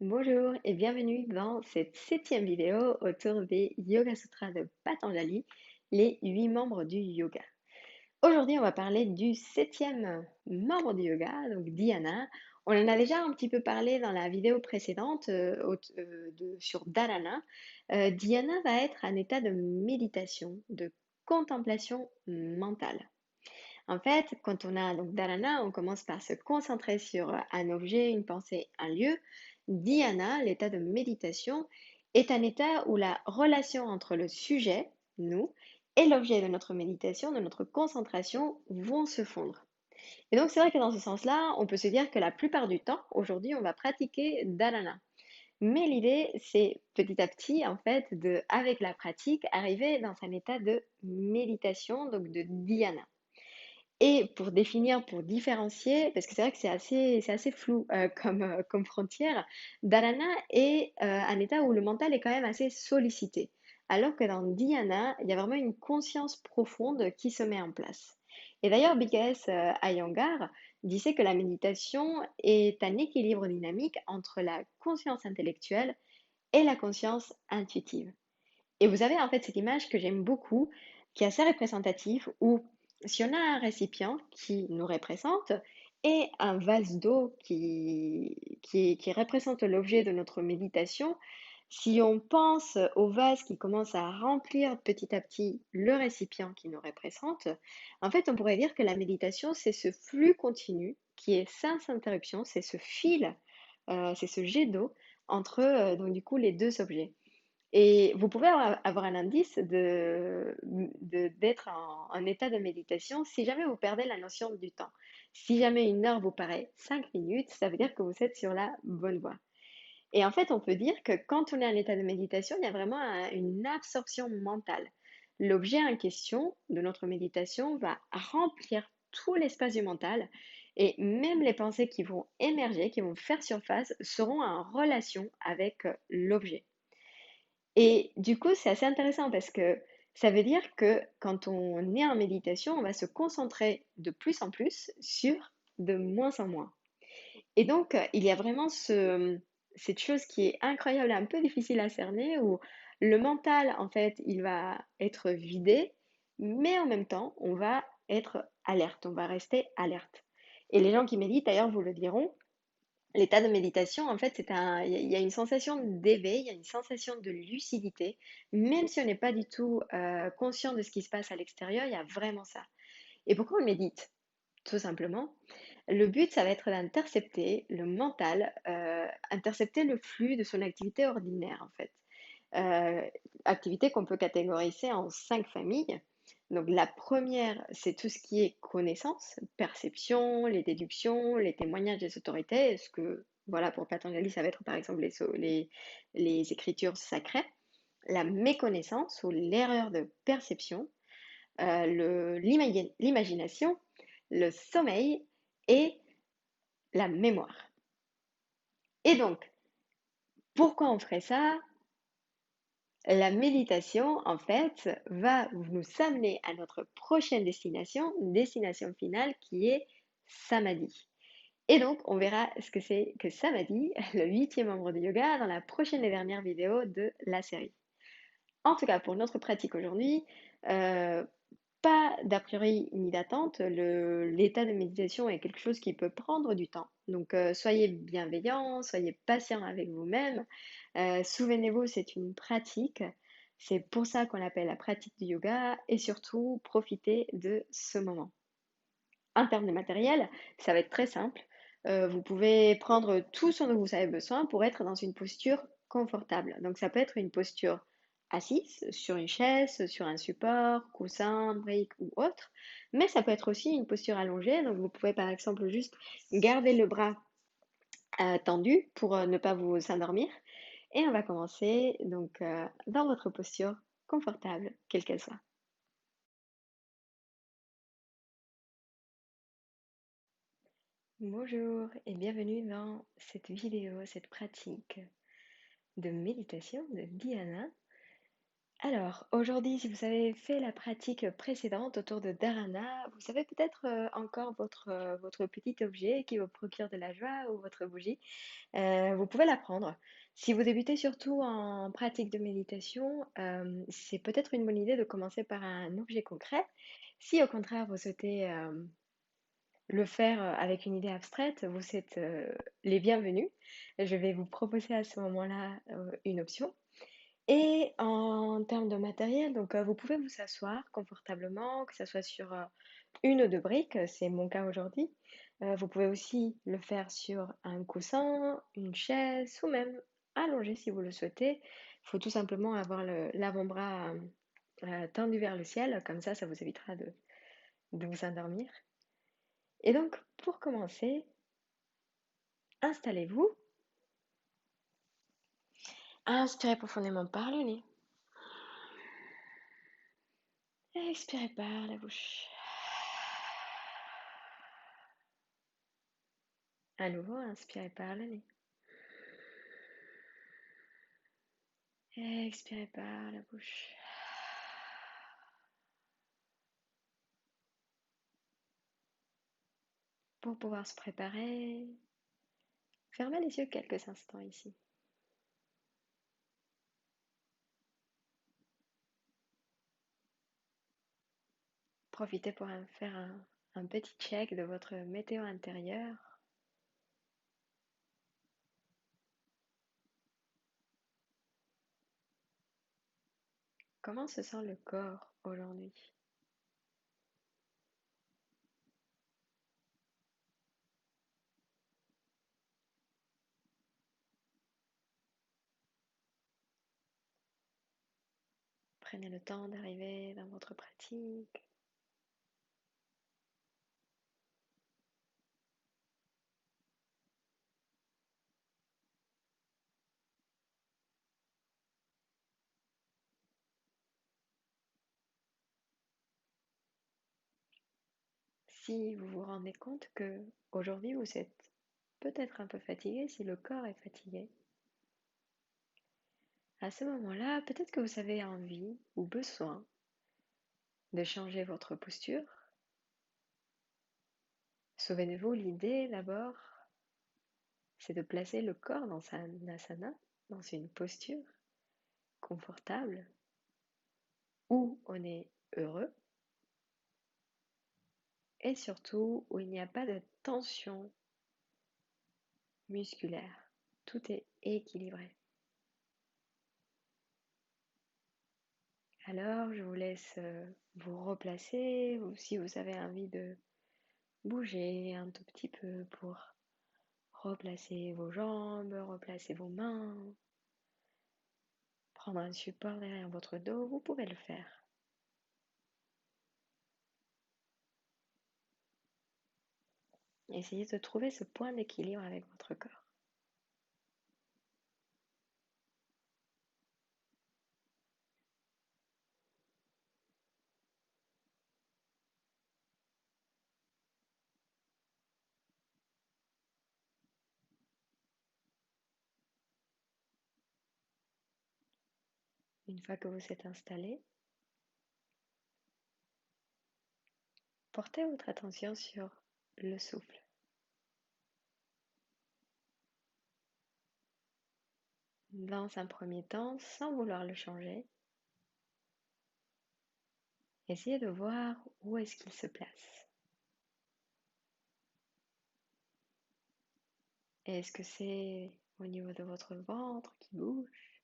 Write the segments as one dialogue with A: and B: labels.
A: Bonjour et bienvenue dans cette septième vidéo autour des Yoga Sutras de Patanjali, les 8 membres du yoga. Aujourd'hui, on va parler du septième membre du yoga, donc Dhyana. On en a déjà un petit peu parlé dans la vidéo précédente sur Dharana. Dhyana va être un état de méditation, de contemplation mentale. En fait, quand on a donc dharana, on commence par se concentrer sur un objet, une pensée, un lieu. Dhyana, l'état de méditation, est un état où la relation entre le sujet, nous, et l'objet de notre méditation, de notre concentration, vont se fondre. Et donc, c'est vrai que dans ce sens-là, on peut se dire que la plupart du temps, aujourd'hui, on va pratiquer dharana. Mais l'idée, c'est petit à petit, en fait, avec la pratique, arriver dans un état de méditation, donc de dhyana. Et pour définir, pour différencier, parce que c'est vrai que c'est assez flou comme frontière, dharana est un état où le mental est quand même assez sollicité. Alors que dans dhyana, il y a vraiment une conscience profonde qui se met en place. Et d'ailleurs, BKS Iyengar disait que la méditation est un équilibre dynamique entre la conscience intellectuelle et la conscience intuitive. Et vous avez en fait cette image que j'aime beaucoup, qui est assez représentative, où si on a un récipient qui nous représente et un vase d'eau qui représente l'objet de notre méditation, si on pense au vase qui commence à remplir petit à petit le récipient qui nous représente, en fait on pourrait dire que la méditation c'est ce flux continu qui est sans interruption, c'est ce fil, c'est ce jet d'eau entre donc du coup les deux objets. Et vous pouvez avoir un indice d'être en état de méditation si jamais vous perdez la notion du temps. Si jamais une heure vous paraît 5 minutes, ça veut dire que vous êtes sur la bonne voie. Et en fait, on peut dire que quand on est en état de méditation, il y a vraiment une absorption mentale. L'objet en question de notre méditation va remplir tout l'espace du mental et même les pensées qui vont émerger, qui vont faire surface, seront en relation avec l'objet. Et du coup, c'est assez intéressant parce que ça veut dire que quand on est en méditation, on va se concentrer de plus en plus sur de moins en moins. Et donc, il y a vraiment cette chose qui est incroyable et un peu difficile à cerner, où le mental, en fait, il va être vidé, mais en même temps, on va être alerte, on va rester alerte. Et les gens qui méditent, d'ailleurs, vous le diront, l'état de méditation, en fait, il y a une sensation d'éveil, il y a une sensation de lucidité. Même si on n'est pas du tout conscient de ce qui se passe à l'extérieur, il y a vraiment ça. Et pourquoi on médite? Tout simplement. Le but, ça va être d'intercepter le mental, intercepter le flux de son activité ordinaire, en fait. Euh, Activité qu'on peut catégoriser en 5 familles. Donc la première, c'est tout ce qui est connaissance, perception, les déductions, les témoignages des autorités. Ce que, voilà, pour Patanjali, ça va être par exemple les écritures sacrées. La méconnaissance ou l'erreur de perception, l'imagination, le sommeil et la mémoire. Et donc, pourquoi on ferait ça? La méditation, en fait, va nous amener à notre prochaine destination, une destination finale qui est Samadhi. Et donc, on verra ce que c'est que Samadhi, le 8e membre du yoga, dans la prochaine et dernière vidéo de la série. En tout cas, pour notre pratique aujourd'hui, euh, pas d'a priori ni d'attente. L'état de méditation est quelque chose qui peut prendre du temps. Donc, soyez bienveillants, soyez patients avec vous-même. Souvenez-vous, c'est une pratique. C'est pour ça qu'on l'appelle la pratique du yoga et surtout, profitez de ce moment. En termes de matériel, ça va être très simple. Vous pouvez prendre tout ce dont vous avez besoin pour être dans une posture confortable. Donc ça peut être une posture assise sur une chaise, sur un support, coussin, brique ou autre, mais ça peut être aussi une posture allongée. Donc vous pouvez par exemple juste garder le bras tendu pour ne pas vous endormir. Et on va commencer donc dans votre posture confortable, quelle qu'elle soit. Bonjour et bienvenue dans cette vidéo, cette pratique de méditation de dhyana. Alors, aujourd'hui, si vous avez fait la pratique précédente autour de Dharana, vous avez peut-être encore votre petit objet qui vous procure de la joie ou votre bougie. Vous pouvez la prendre. Si vous débutez surtout en pratique de méditation, c'est peut-être une bonne idée de commencer par un objet concret. Si au contraire vous souhaitez le faire avec une idée abstraite, vous êtes les bienvenus. Je vais vous proposer à ce moment-là une option. Et en termes de matériel, donc vous pouvez vous asseoir confortablement, que ce soit sur une ou deux briques, c'est mon cas aujourd'hui. Vous pouvez aussi le faire sur un coussin, une chaise ou même allongé si vous le souhaitez. Il faut tout simplement avoir l'avant-bras tendu vers le ciel, comme ça vous évitera de vous endormir. Et donc, pour commencer, installez-vous, inspirez profondément par le nez, expirez par la bouche. À nouveau, inspirez par le nez. Expirez par la bouche. Pour pouvoir se préparer, fermez les yeux quelques instants ici. Profitez pour faire un petit check de votre météo intérieure. Comment se sent le corps aujourd'hui? Prenez le temps d'arriver dans votre pratique. Si vous vous rendez compte que aujourd'hui vous êtes peut-être un peu fatigué, si le corps est fatigué, à ce moment-là, peut-être que vous avez envie ou besoin de changer votre posture. Souvenez-vous, l'idée d'abord, c'est de placer le corps dans un asana, dans une posture confortable, où on est heureux et surtout où il n'y a pas de tension musculaire. Tout est équilibré. Alors, je vous laisse vous replacer, ou si vous avez envie de bouger un tout petit peu pour replacer vos jambes, replacer vos mains, prendre un support derrière votre dos, vous pouvez le faire. Essayez de trouver ce point d'équilibre avec votre corps. Une fois que vous êtes installé, portez votre attention sur le souffle. Dans un premier temps, sans vouloir le changer, essayez de voir où est-ce qu'il se place. Est-ce que c'est au niveau de votre ventre qui bouge?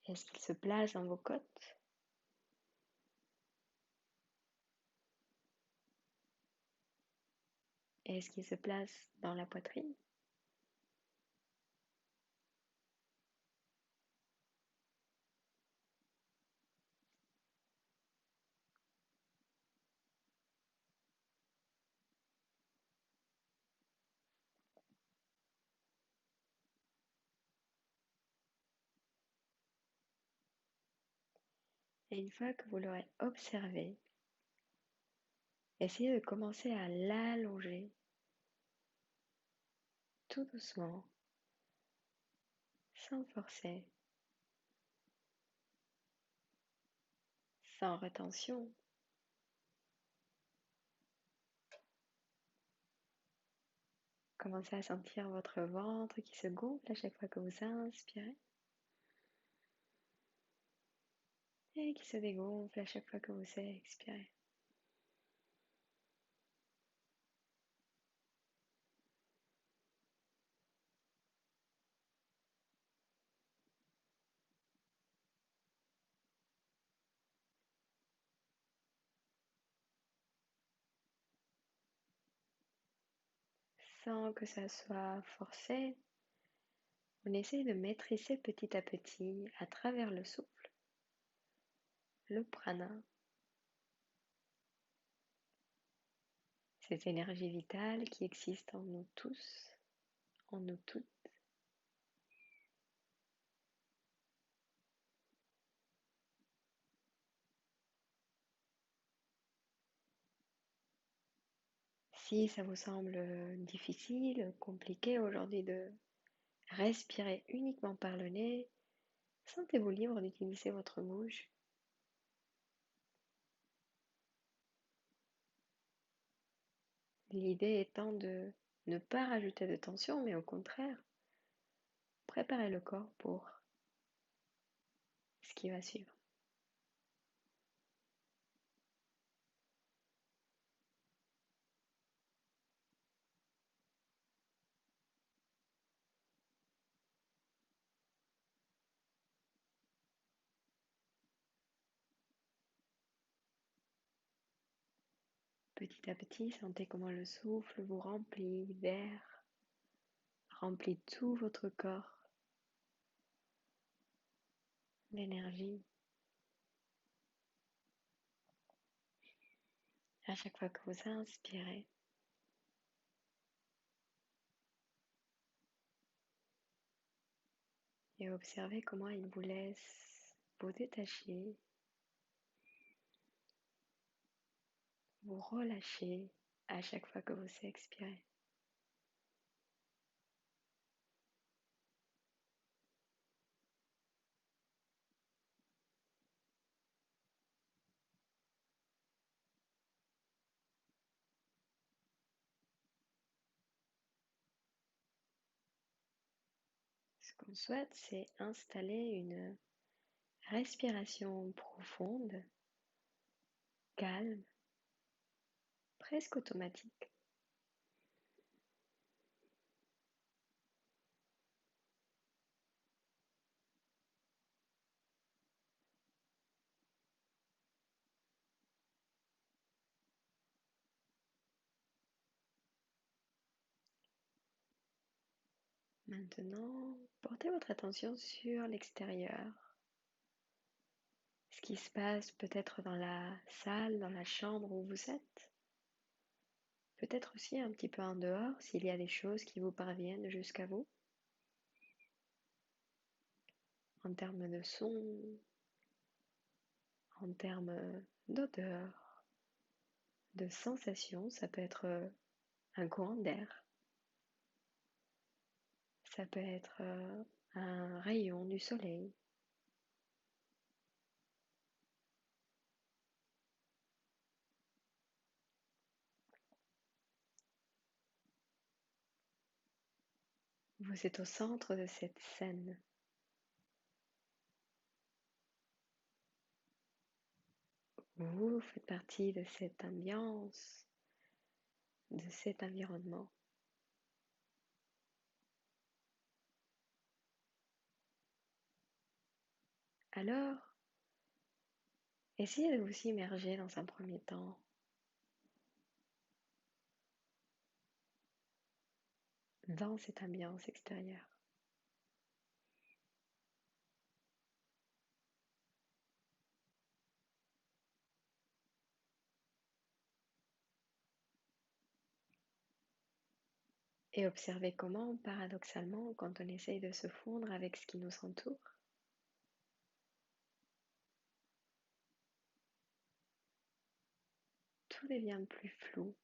A: Est-ce qu'il se place dans vos côtes? Est-ce qu'il se place dans la poitrine? Et une fois que vous l'aurez observé, essayez de commencer à l'allonger tout doucement, sans forcer, sans rétention. Commencez à sentir votre ventre qui se gonfle à chaque fois que vous inspirez et qui se dégonfle à chaque fois que vous expirez. Sans que ça soit forcé, on essaye de maîtriser petit à petit, à travers le souffle, le prana, cette énergie vitale qui existe en nous tous, en nous toutes. Si ça vous semble difficile, compliqué aujourd'hui de respirer uniquement par le nez, sentez-vous libre d'utiliser votre bouche. L'idée étant de ne pas rajouter de tension, mais au contraire, préparer le corps pour ce qui va suivre. Petit à petit, sentez comment le souffle vous remplit d'air, remplit tout votre corps d'énergie. À chaque fois que vous inspirez, et observez comment il vous laisse vous détacher, vous relâcher à chaque fois que vous expirez. Ce qu'on souhaite, c'est installer une respiration profonde, calme, presque automatique. Maintenant, portez votre attention sur l'extérieur. Ce qui se passe peut-être dans la salle, dans la chambre où vous êtes. Peut-être aussi un petit peu en dehors s'il y a des choses qui vous parviennent jusqu'à vous. En termes de son, en termes d'odeur, de sensation, ça peut être un courant d'air, ça peut être un rayon du soleil. Vous êtes au centre de cette scène. Vous faites partie de cette ambiance, de cet environnement. Alors, essayez de vous immerger dans un premier temps dans cette ambiance extérieure. Et observez comment, paradoxalement, quand on essaye de se fondre avec ce qui nous entoure, tout devient plus flou.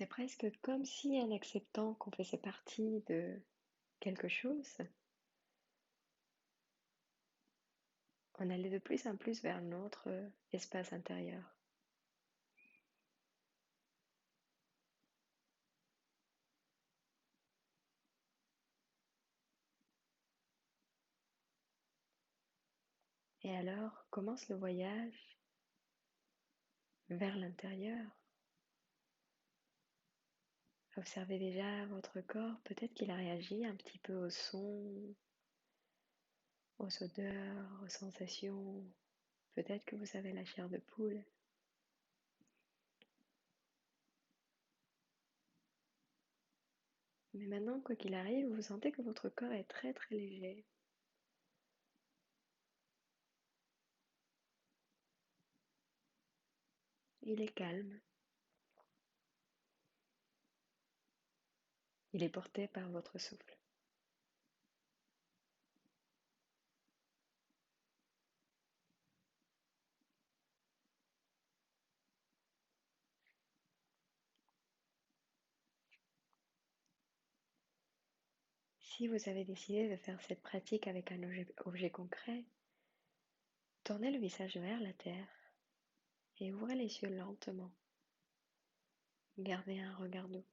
A: C'est presque comme si en acceptant qu'on faisait partie de quelque chose, on allait de plus en plus vers notre espace intérieur. Et alors commence le voyage vers l'intérieur. Observez déjà votre corps, peut-être qu'il a réagi un petit peu aux sons, aux odeurs, aux sensations. Peut-être que vous avez la chair de poule. Mais maintenant, quoi qu'il arrive, vous sentez que votre corps est très très léger. Il est calme. Il est porté par votre souffle. Si vous avez décidé de faire cette pratique avec un objet concret, tournez le visage vers la terre et ouvrez les yeux lentement. Gardez un regard doux.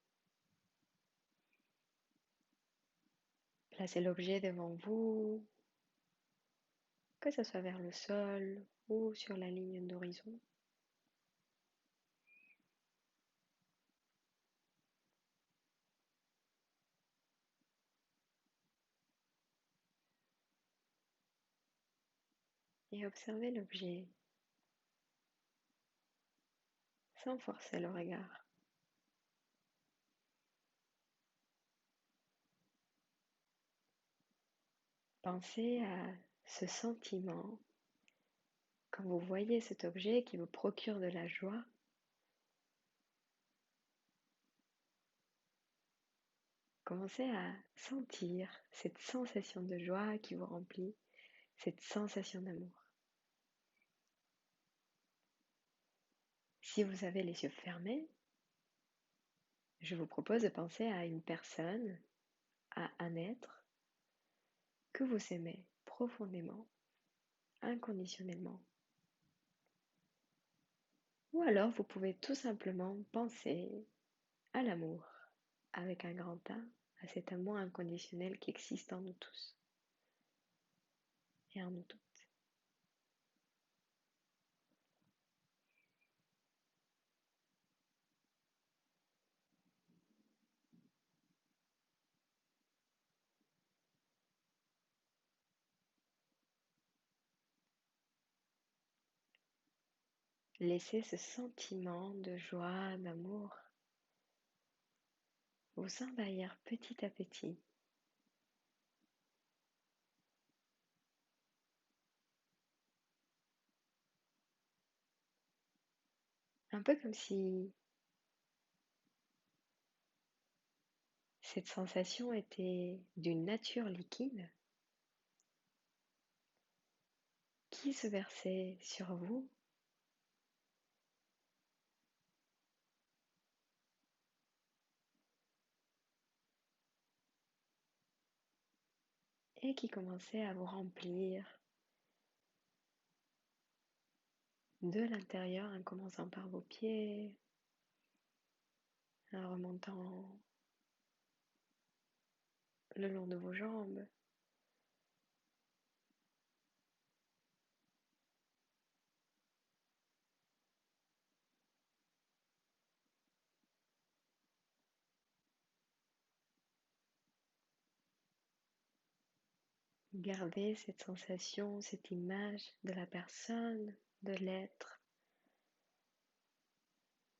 A: Placez l'objet devant vous, que ce soit vers le sol ou sur la ligne d'horizon. Et observez l'objet sans forcer le regard. Pensez à ce sentiment quand vous voyez cet objet qui vous procure de la joie. Commencez à sentir cette sensation de joie qui vous remplit, cette sensation d'amour. Si vous avez les yeux fermés, je vous propose de penser à une personne, à un être que vous aimez profondément, inconditionnellement. Ou alors vous pouvez tout simplement penser à l'amour avec un grand A, à cet amour inconditionnel qui existe en nous tous et en nous toutes. Laissez ce sentiment de joie, d'amour vous envahir petit à petit. Un peu comme si cette sensation était d'une nature liquide qui se versait sur vous et qui commençait à vous remplir de l'intérieur en commençant par vos pieds, en remontant le long de vos jambes. Gardez cette sensation, cette image de la personne, de l'être,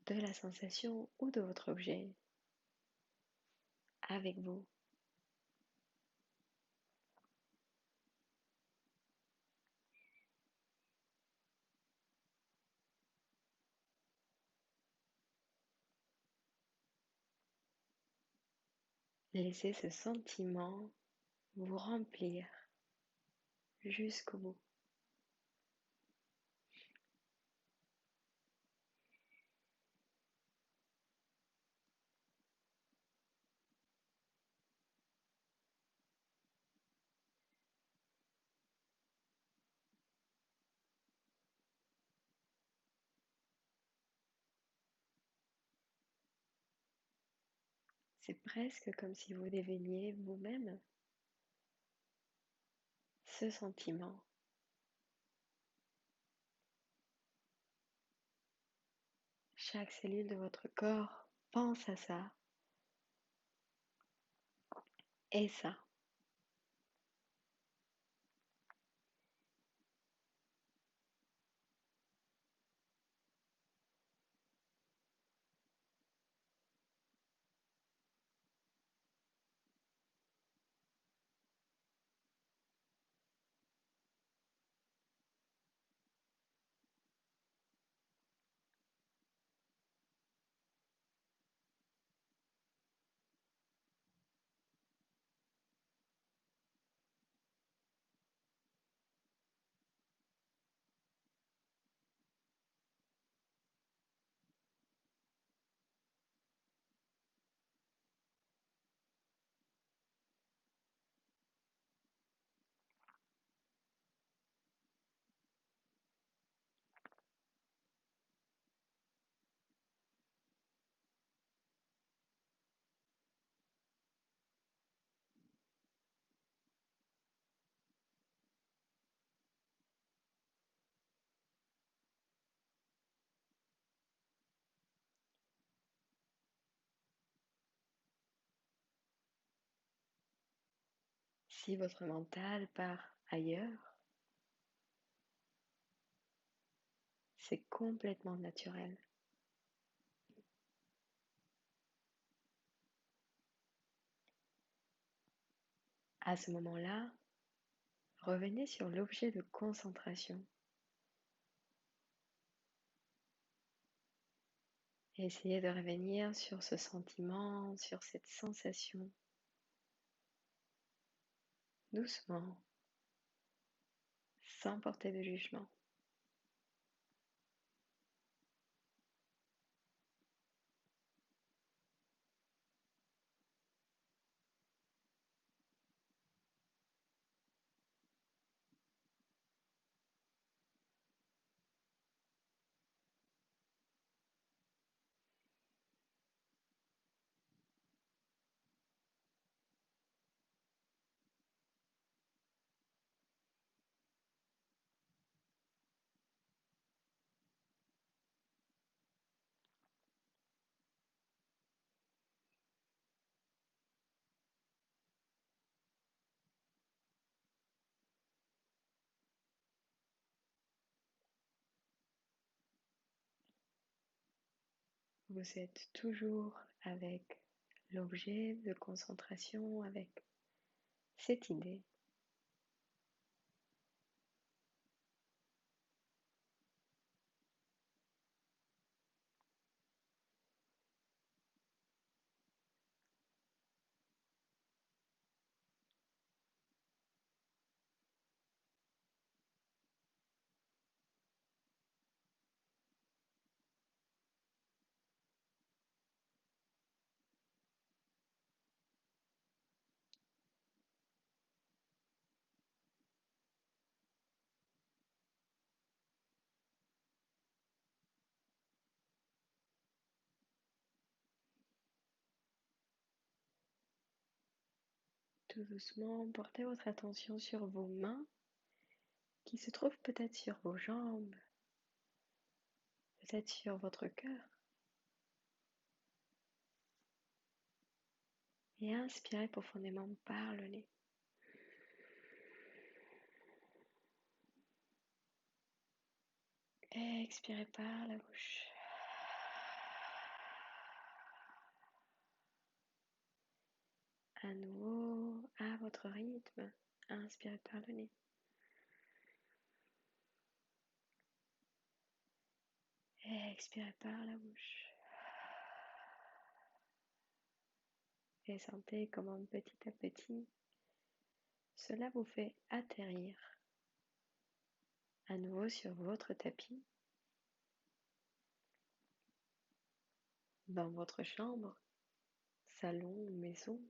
A: de la sensation ou de votre objet avec vous. Laissez ce sentiment vous remplir jusqu'au bout. C'est presque comme si vous deveniez vous-même ce sentiment. Chaque cellule de votre corps pense à ça et ça. Si votre mental part ailleurs, c'est complètement naturel. À ce moment-là, revenez sur l'objet de concentration. Et essayez de revenir sur ce sentiment, sur cette sensation, doucement, sans porter de jugement. Vous êtes toujours avec l'objet de concentration, avec cette idée. Tout doucement, portez votre attention sur vos mains qui se trouvent peut-être sur vos jambes, peut-être sur votre cœur. Et inspirez profondément par le nez. Expirez par la bouche. À nouveau, à votre rythme, inspirez par le nez. Expirez par la bouche. Et sentez comment petit à petit, cela vous fait atterrir à nouveau sur votre tapis, dans votre chambre, salon, maison.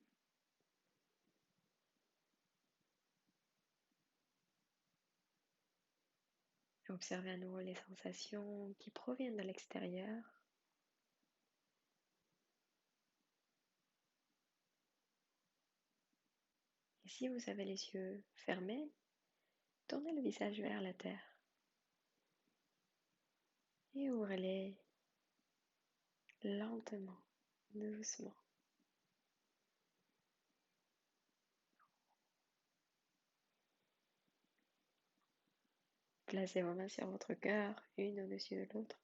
A: Observez à nouveau les sensations qui proviennent de l'extérieur. Si vous avez les yeux fermés, tournez le visage vers la terre et ouvrez-les lentement, doucement. Placez vos mains sur votre cœur, une au-dessus de l'autre.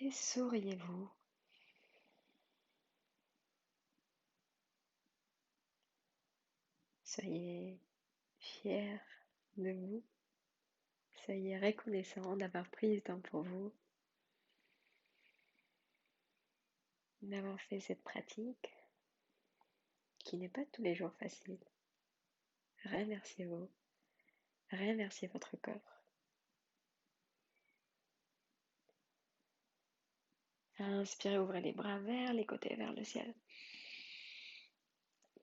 A: Et souriez-vous. Soyez fiers de vous. Soyez reconnaissants d'avoir pris du temps pour vous, d'avoir fait cette pratique qui n'est pas tous les jours facile. Remerciez-vous. Remerciez votre corps. Inspirez, ouvrez les bras vers les côtés, vers le ciel.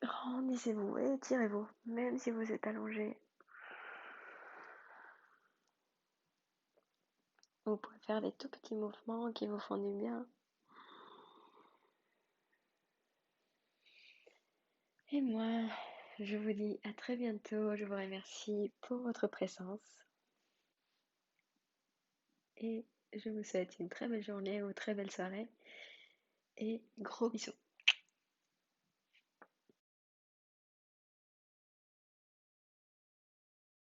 A: Grandissez-vous, étirez-vous, même si vous êtes allongé. Vous pouvez faire des tout petits mouvements qui vous font du bien. Et moi, je vous dis à très bientôt. Je vous remercie pour votre présence. Et je vous souhaite une très belle journée ou très belle soirée. Et gros bisous.